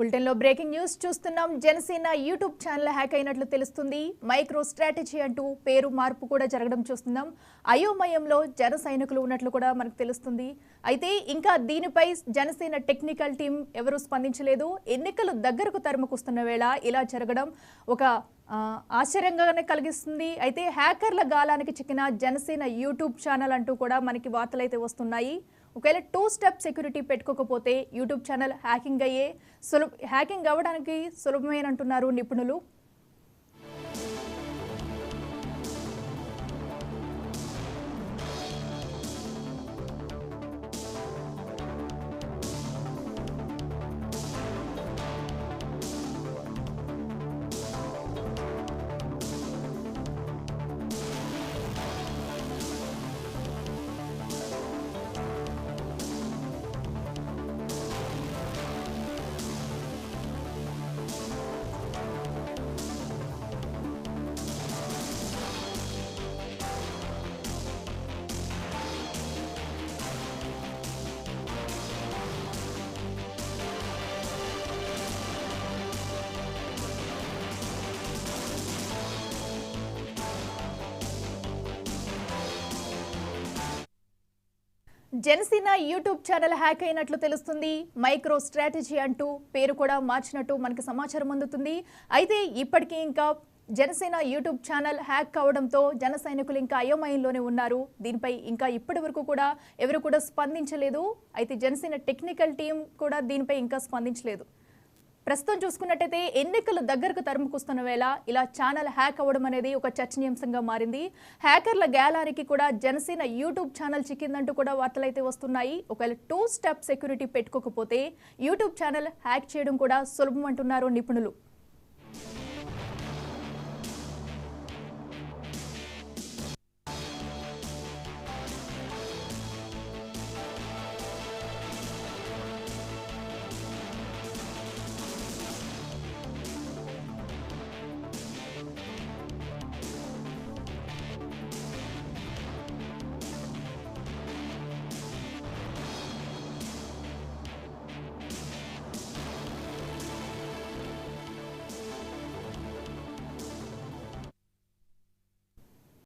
Bulletin లో breaking news చూస్తున్నాం. Janasena YouTube channel hack అయినట్లు తెలుస్తుంది. మైక్రో స్ట్రాటజీ అంటూ పేరు మార్పు కూడా జరగడం చూస్తున్నాం. అయోమయంలో జన సైనికులు ఉన్నట్లు కూడా మనకు తెలుస్తుంది. అయితే ఇంకా దీనిపై జనసేన టెక్నికల్ టీం ఎవరు స్పందించలేదు. ఎన్నికలు దగ్గరకు తరుముకొస్తున్న వేళ ఇలా జరగడం ఒక ఆశ్చర్యంగానే కలిగిస్తుంది. అయితే హ్యాకర్ల గాలానికి చిక్కిన జనసేన యూట్యూబ్ ఛానల్ అంటూ కూడా మనకి వార్తలు అయితే వస్తున్నాయి. ఒకవేళ 2 స్టెప్ సెక్యూరిటీ పెట్టుకోకపోతే యూట్యూబ్ ఛానల్ హ్యాకింగ్ అవ్వడానికి సులభమేనంటున్నారు నిపుణులు. జనసేన యూట్యూబ్ ఛానల్ హ్యాక్ అయినట్లు తెలుస్తుంది. మైక్రో స్ట్రాటజీ అంటూ పేరు కూడా మార్చినట్టు మనకి సమాచారం అందుతుంది. అయితే ఇప్పటికీ ఇంకా జనసేన యూట్యూబ్ ఛానల్ హ్యాక్ కావడంతో జన సైనికులు ఇంకా అయోమయంలోనే ఉన్నారు. దీనిపై ఇంకా ఇప్పటి వరకు కూడా ఎవరు కూడా స్పందించలేదు. అయితే జనసేన టెక్నికల్ టీం కూడా దీనిపై ఇంకా స్పందించలేదు. ప్రస్తుతం చూసుకున్నట్టయితే ఎన్నికలు దగ్గరకు తరుముకొస్తున్న వేళ ఇలా ఛానల్ హ్యాక్ అవ్వడం అనేది ఒక చర్చనీయాంశంగా మారింది. హ్యాకర్ల గేలానికి కూడా జనసేన యూట్యూబ్ ఛానల్ చిక్కిందంటూ కూడా వార్తలు అయితే వస్తున్నాయి. ఒకవేళ 2 స్టెప్ సెక్యూరిటీ పెట్టుకోకపోతే యూట్యూబ్ ఛానల్ హ్యాక్ చేయడం కూడా సులభం అంటున్నారు నిపుణులు.